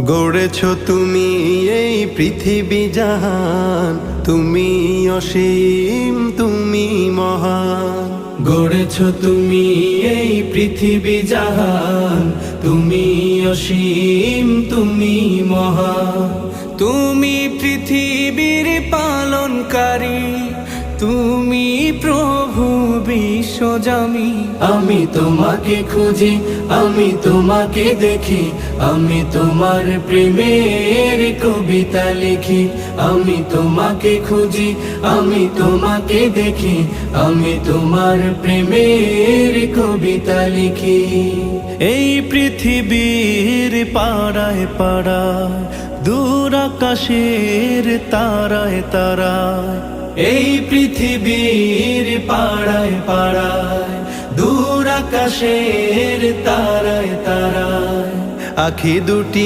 গড়েছ তুমি এই পৃথিবী জাহান, তুমি অসীম তুমি মহান। গড়েছ তুমি এই পৃথিবী জাহান, তুমি অসীম তুমি মহান। তুমি পৃথিবীর পালনকারী, তুমি প্রভু বিশ্বজামি। আমি তোমাকে খুঁজি, আমি তোমাকে দেখি, আমি তোমার প্রেমের কবিতা লিখি। আমি তোমাকে খুঁজি, আমি তোমাকে দেখি, আমি তোমার প্রেমের কবিতা লিখি। এই পৃথিবীর পাড়ায় পাড়ায়, দূর আকাশের তারায় তারায়, এই পৃথিবীর পাড়ায় পাড়ায়, দূর আকাশের তারায় তারায়, আখি দুটি